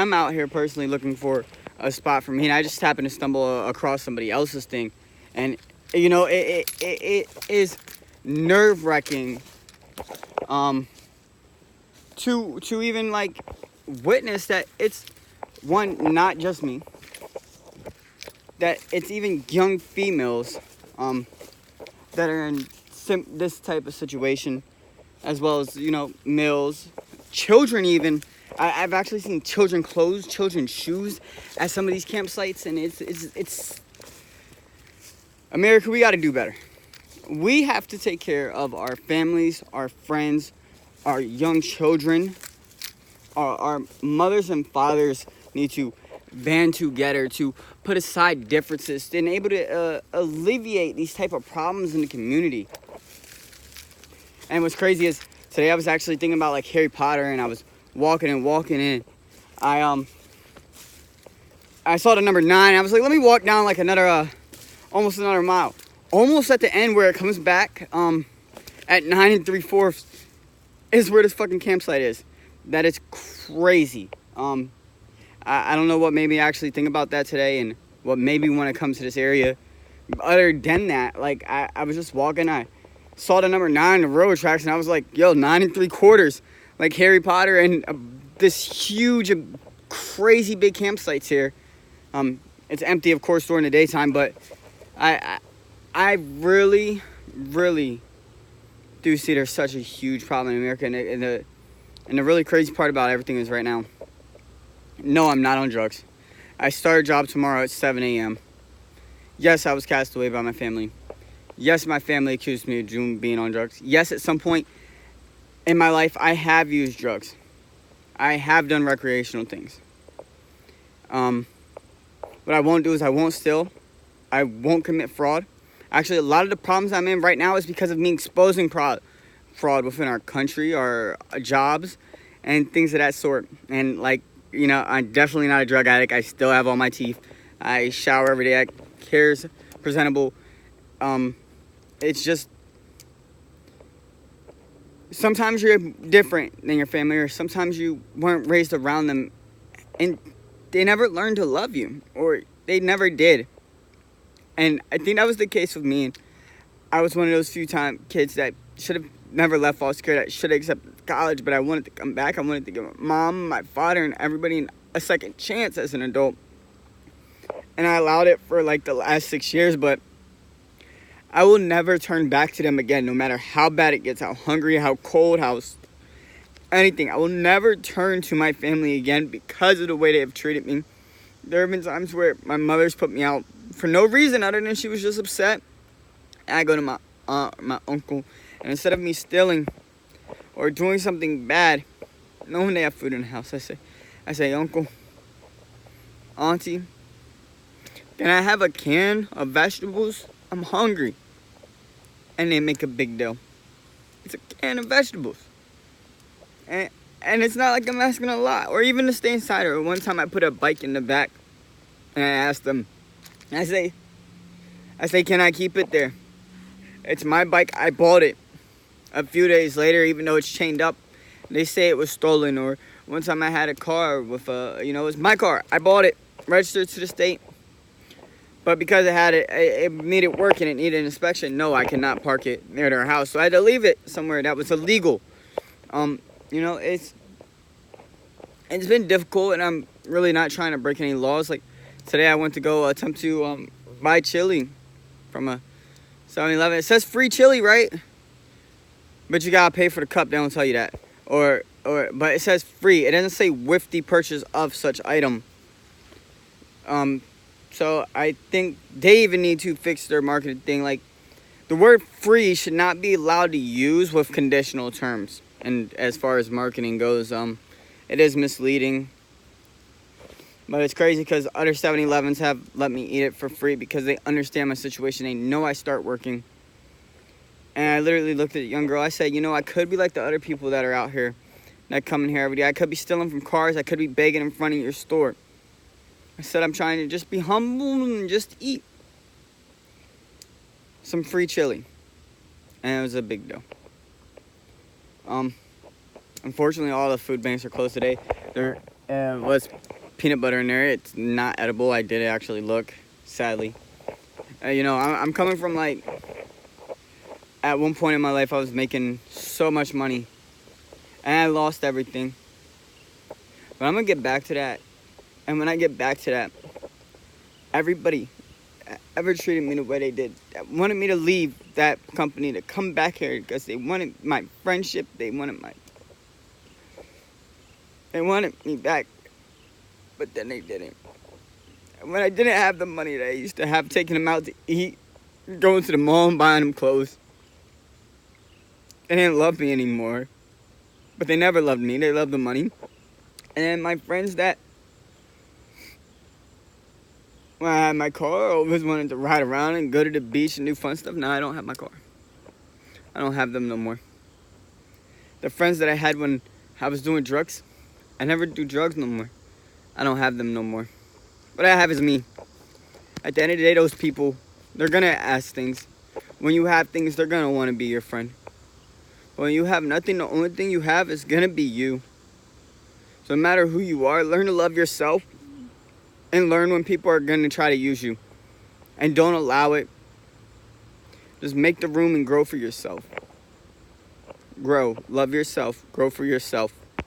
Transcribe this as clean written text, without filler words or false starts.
I'm out here personally looking for a spot for me, and I just happen to stumble across somebody else's thing, and you know, it is nerve-wracking to even like witness that it's one, not just me, that it's even young females that are in this type of situation, as well as, you know, males, children even. I've actually seen children clothes, children's shoes at some of these campsites, and it's America, we got to do better. We have to take care of our families, our friends, our young children. Our mothers and fathers need to band together to put aside differences and able to alleviate these type of problems in the community. And what's crazy is today I was actually thinking about like Harry Potter, and I was walking in. I saw the number 9. I was like, let me walk down like another almost another mile. Almost at the end where it comes back at 9 3/4 is where this fucking campsite is. That is crazy. I don't know what made me actually think about that today and what made me want to come to this area. Other than that, like I was just walking, I saw the number 9, the railroad tracks, and I was like, yo, 9 3/4, like Harry Potter, and this huge, crazy big campsites here. It's empty, of course, during the daytime, but I really, really do see there's such a huge problem in America, and the really crazy part about everything is right now, no, I'm not on drugs. I start a job tomorrow at 7 a.m. Yes, I was cast away by my family. Yes, my family accused me of being on drugs. Yes, at some point in my life, I have used drugs. I have done recreational things. What I won't do is I won't steal. I won't commit fraud. Actually, a lot of the problems I'm in right now is because of me exposing fraud within our country, our jobs, and things of that sort. And like, you know, I'm definitely not a drug addict. I still have all my teeth. I shower every day. I cares presentable. It's just sometimes you're different than your family, or sometimes you weren't raised around them, and they never learned to love you, or they never did. And I think that was the case with me. And I was one of those few kids that should have never left foster care, that should have accepted college, but I wanted to come back. I wanted to give my mom, my father, and everybody a second chance as an adult. And I allowed it for like the last 6 years, but I will never turn back to them again, no matter how bad it gets, how hungry, how cold, how anything. I will never turn to my family again because of the way they have treated me. There have been times where my mother's put me out for no reason other than she was just upset. And I go to my aunt or my uncle, and instead of me stealing or doing something bad, knowing they have food in the house, I say, Uncle, Auntie, can I have a can of vegetables? I'm hungry. And they make a big deal. It's a can of vegetables. And it's not like I'm asking a lot, or even to stay inside. Or one time I put a bike in the back, and I asked them, I say, can I keep it there? It's my bike. I bought it. A few days later, even though it's chained up, they say it was stolen. Or one time I had a car with it was my car. I bought it, registered to the state. But because it needed work and it needed an inspection, no, I cannot park it near their house. So I had to leave it somewhere that was illegal. You know, it's been difficult, and I'm really not trying to break any laws. Like today I went to go attempt to buy chili from a 7-Eleven. It says free chili, right? But you gotta pay for the cup. They don't tell you that. But it says free. It doesn't say with the purchase of such item. So I think they even need to fix their marketing thing. Like, the word free should not be allowed to use with conditional terms. And as far as marketing goes, it is misleading. But it's crazy because other 7-Elevens have let me eat it for free because they understand my situation. They know I start working. And I literally looked at a young girl. I said, you know, I could be like the other people that are out here that come in here every day. I could be stealing from cars. I could be begging in front of your store. I said, I'm trying to just be humble and just eat some free chili. And it was a big deal. Unfortunately, all the food banks are closed today. There was peanut butter in there. It's not edible. I did actually look, sadly. You know, I'm coming from like, at one point in my life I was making so much money and I lost everything. But I'm gonna get back to that. And when I get back to that, everybody ever treated me the way they did, that wanted me to leave that company to come back here because they wanted my friendship, they wanted me back, but then they didn't. And when I didn't have the money that I used to have, taking them out to eat, going to the mall and buying them clothes, they didn't love me anymore. But they never loved me, they loved the money. And then my friends that, when I had my car, I always wanted to ride around and go to the beach and do fun stuff. Now I don't have my car. I don't have them no more. The friends that I had when I was doing drugs, I never do drugs no more. I don't have them no more. What I have is me. At the end of the day, those people, they're gonna ask things. When you have things, they're gonna want to be your friend. But when you have nothing, the only thing you have is gonna be you. So no matter who you are, learn to love yourself and learn when people are gonna try to use you. And don't allow it. Just make the room and grow for yourself. Grow. Love yourself. Grow for yourself.